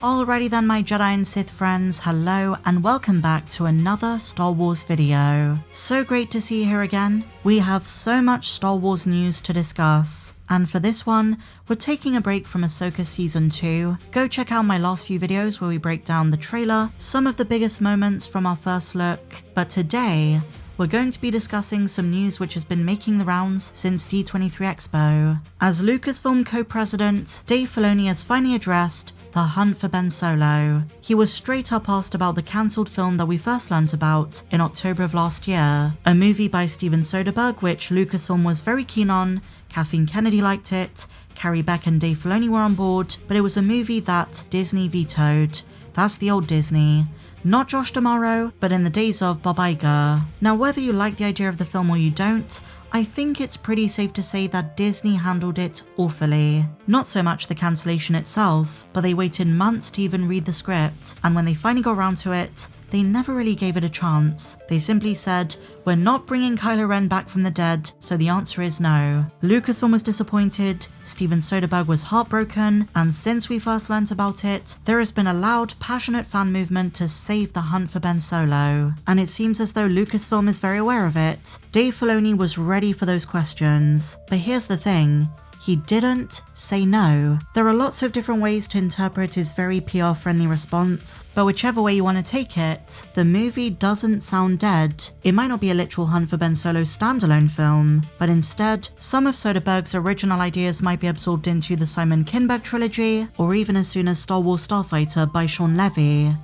Alrighty then, my Jedi and Sith friends, hello and welcome back to another Star Wars video. So great to see you here again. We have so much Star Wars news to discuss, and for this one, we're taking a break from Ahsoka Season 2. Go check out my last few videos where we break down the trailer, some of the biggest moments from our first look, but today, we're going to be discussing some news which has been making the rounds since D23 Expo. As Lucasfilm co-president, Dave Filoni has finally addressed the hunt for Ben Solo. He was straight up asked about the cancelled film that we first learnt about in October of last year, a movie by Steven Soderbergh which Lucasfilm was very keen on, Kathleen Kennedy liked it, Carrie Beck and Dave Filoni were on board, but it was a movie that Disney vetoed. That's the old Disney. Not Josh D'Amaro, but in the days of Bob Iger. Now, whether you like the idea of the film or you don't, I think it's pretty safe to say that Disney handled it awfully. Not so much the cancellation itself, but they waited months to even read the script, and when they finally got around to it, they never really gave it a chance. They simply said, "We're not bringing Kylo Ren back from the dead, so the answer is no." Lucasfilm was disappointed, Steven Soderbergh was heartbroken, and since we first learnt about it, there has been a loud, passionate fan movement to save the hunt for Ben Solo. And it seems as though Lucasfilm is very aware of it. Dave Filoni was ready for those questions. But here's the thing. He didn't say no. There are lots of different ways to interpret his very PR-friendly response, but whichever way you want to take it, the movie doesn't sound dead. It might not be a literal hunt for Ben Solo's standalone film, but instead, some of Soderbergh's original ideas might be absorbed into the Simon Kinberg trilogy, or even as soon as Star Wars Starfighter by Sean Levy.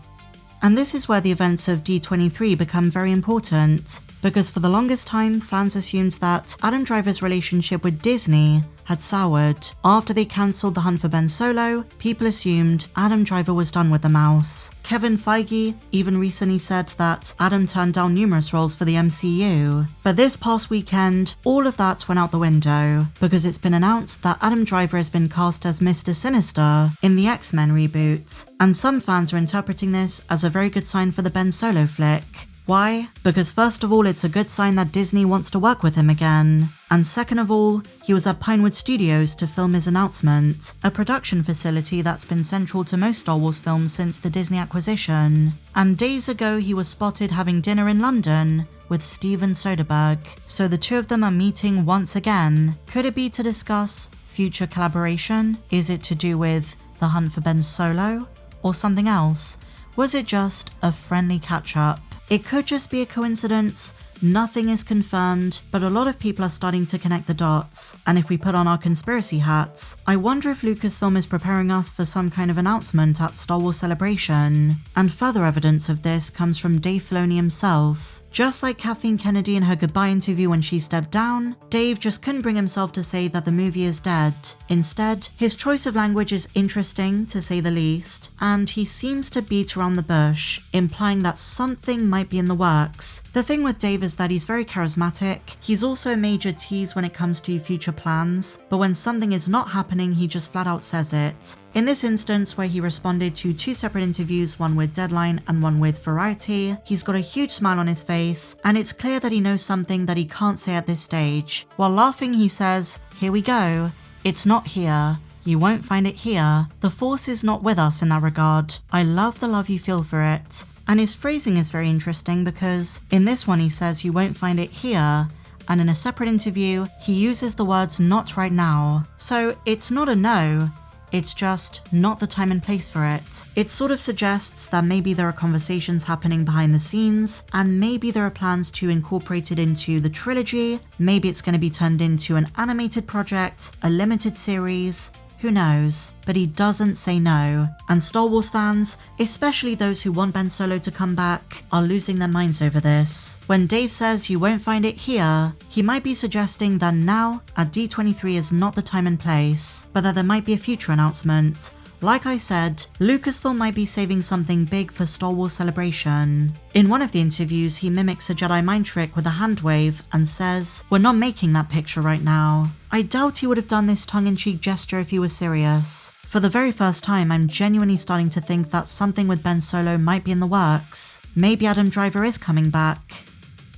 And this is where the events of D23 become very important, because for the longest time, fans assumed that Adam Driver's relationship with Disney had soured. After they cancelled the hunt for Ben Solo, people assumed Adam Driver was done with the mouse. Kevin Feige even recently said that Adam turned down numerous roles for the MCU. But this past weekend, all of that went out the window, because it's been announced that Adam Driver has been cast as Mr. Sinister in the X-Men reboot. And some fans are interpreting this as a very good sign for the Ben Solo flick. Why? Because first of all, it's a good sign that Disney wants to work with him again. And second of all, he was at Pinewood Studios to film his announcement, a production facility that's been central to most Star Wars films since the Disney acquisition. And days ago, he was spotted having dinner in London with Steven Soderbergh. So the two of them are meeting once again. Could it be to discuss future collaboration? Is it to do with the hunt for Ben Solo? Or something else? Was it just a friendly catch-up? It could just be a coincidence, nothing is confirmed, but a lot of people are starting to connect the dots. And if we put on our conspiracy hats, I wonder if Lucasfilm is preparing us for some kind of announcement at Star Wars Celebration. And further evidence of this comes from Dave Filoni himself. Just like Kathleen Kennedy in her goodbye interview when she stepped down, Dave just couldn't bring himself to say that the movie is dead. Instead, his choice of language is interesting, to say the least, and he seems to beat around the bush, implying that something might be in the works. The thing with Dave is that he's very charismatic. He's also a major tease when it comes to future plans, but when something is not happening, he just flat out says it. In this instance, where he responded to two separate interviews, one with Deadline and one with Variety, he's got a huge smile on his face, and it's clear that he knows something that he can't say at this stage. While laughing, he says, "Here we go. It's not here. You won't find it here. The Force is not with us in that regard. I love the love you feel for it." And his phrasing is very interesting because in this one he says you won't find it here, and in a separate interview, he uses the words "not right now." So it's not a no. It's just not the time and place for it. It sort of suggests that maybe there are conversations happening behind the scenes, and maybe there are plans to incorporate it into the trilogy, maybe it's going to be turned into an animated project, a limited series, who knows? But he doesn't say no. And Star Wars fans, especially those who want Ben Solo to come back, are losing their minds over this. When Dave says you won't find it here, he might be suggesting that now, at D23 is not the time and place, but that there might be a future announcement. Like I said, Lucasfilm might be saving something big for Star Wars Celebration. In one of the interviews, he mimics a Jedi mind trick with a hand wave and says, "We're not making that picture right now." I doubt he would have done this tongue-in-cheek gesture if he was serious. For the very first time, I'm genuinely starting to think that something with Ben Solo might be in the works. Maybe Adam Driver is coming back.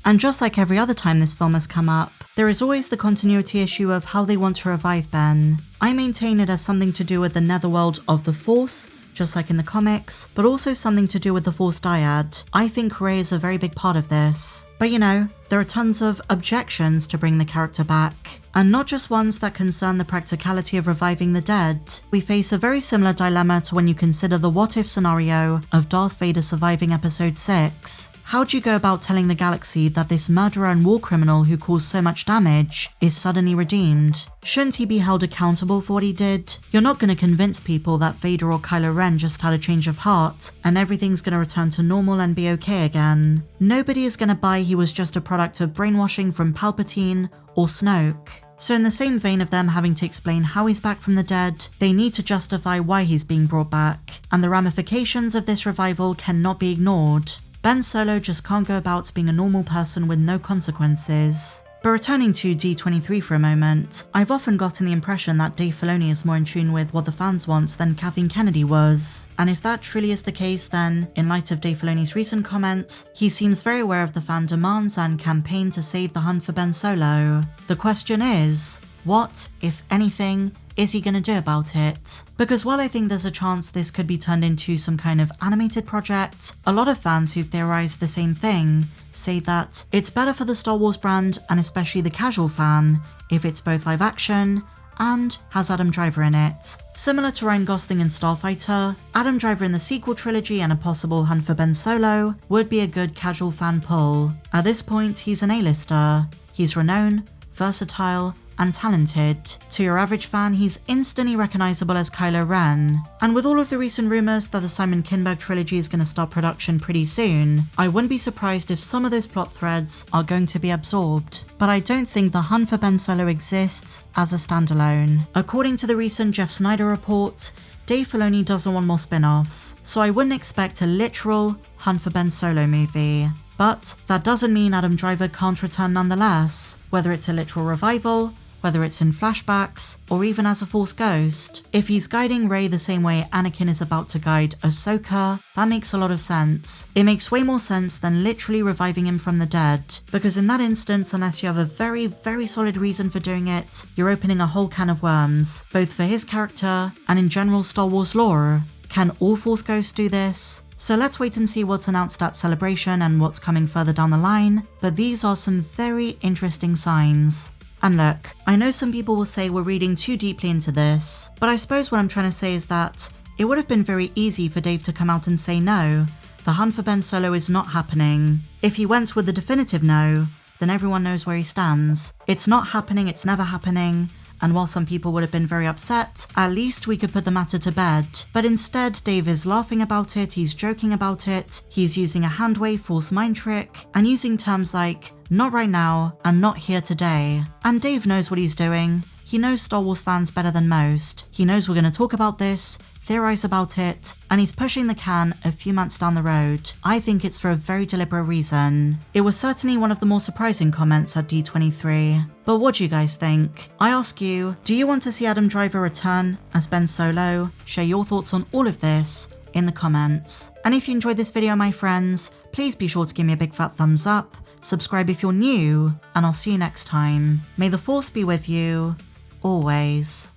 And just like every other time this film has come up, there is always the continuity issue of how they want to revive Ben. I maintain it has something to do with the netherworld of the Force, just like in the comics, but also something to do with the Force dyad. I think Rey is a very big part of this. But you know, there are tons of objections to bring the character back, and not just ones that concern the practicality of reviving the dead. We face a very similar dilemma to when you consider the what-if scenario of Darth Vader surviving Episode 6. How do you go about telling the galaxy that this murderer and war criminal who caused so much damage is suddenly redeemed? Shouldn't he be held accountable for what he did? You're not going to convince people that Vader or Kylo Ren just had a change of heart and everything's going to return to normal and be okay again. Nobody is going to buy he was just a product of brainwashing from Palpatine or Snoke. So in the same vein of them having to explain how he's back from the dead, they need to justify why he's being brought back, and the ramifications of this revival cannot be ignored. Ben Solo just can't go about being a normal person with no consequences. But returning to D23 for a moment, I've often gotten the impression that Dave Filoni is more in tune with what the fans want than Kathleen Kennedy was. And if that truly is the case, then, in light of Dave Filoni's recent comments, he seems very aware of the fan demands and campaign to save the hunt for Ben Solo. The question is, what, if anything, is he going to do about it? Because while I think there's a chance this could be turned into some kind of animated project, a lot of fans who've theorized the same thing say that it's better for the Star Wars brand, and especially the casual fan, if it's both live action and has Adam Driver in it. Similar to Ryan Gosling in Starfighter, Adam Driver in the sequel trilogy and a possible hunt for Ben Solo would be a good casual fan pull. At this point, he's an A-lister. He's renowned, versatile, and talented. To your average fan, he's instantly recognizable as Kylo Ren. And with all of the recent rumors that the Simon Kinberg trilogy is going to start production pretty soon, I wouldn't be surprised if some of those plot threads are going to be absorbed. But I don't think the hunt for Ben Solo exists as a standalone. According to the recent Jeff Snyder report, Dave Filoni doesn't want more spin-offs, so I wouldn't expect a literal hunt for Ben Solo movie. But that doesn't mean Adam Driver can't return nonetheless, whether it's a literal revival, whether it's in flashbacks, or even as a Force ghost. If he's guiding Rey the same way Anakin is about to guide Ahsoka, that makes a lot of sense. It makes way more sense than literally reviving him from the dead, because in that instance, unless you have a very, very solid reason for doing it, you're opening a whole can of worms, both for his character and in general Star Wars lore. Can all Force ghosts do this? So let's wait and see what's announced at Celebration and what's coming further down the line, but these are some very interesting signs. And look, I know some people will say we're reading too deeply into this, but I suppose what I'm trying to say is that it would have been very easy for Dave to come out and say no, the hunt for Ben Solo is not happening. If he went with the definitive no, then everyone knows where he stands. It's not happening, it's never happening. And while some people would have been very upset, at least we could put the matter to bed. But instead, Dave is laughing about it, he's joking about it, he's using a handwave Force mind trick, and using terms like not right now and not here today. And Dave knows what he's doing. He knows Star Wars fans better than most. He knows we're going to talk about this, theorize about it, and he's pushing the can a few months down the road. I think it's for a very deliberate reason. It was certainly one of the more surprising comments at D23. But what do you guys think? I ask you, do you want to see Adam Driver return as Ben Solo? Share your thoughts on all of this in the comments. And if you enjoyed this video, my friends, please be sure to give me a big fat thumbs up, subscribe if you're new, and I'll see you next time. May the Force be with you, always.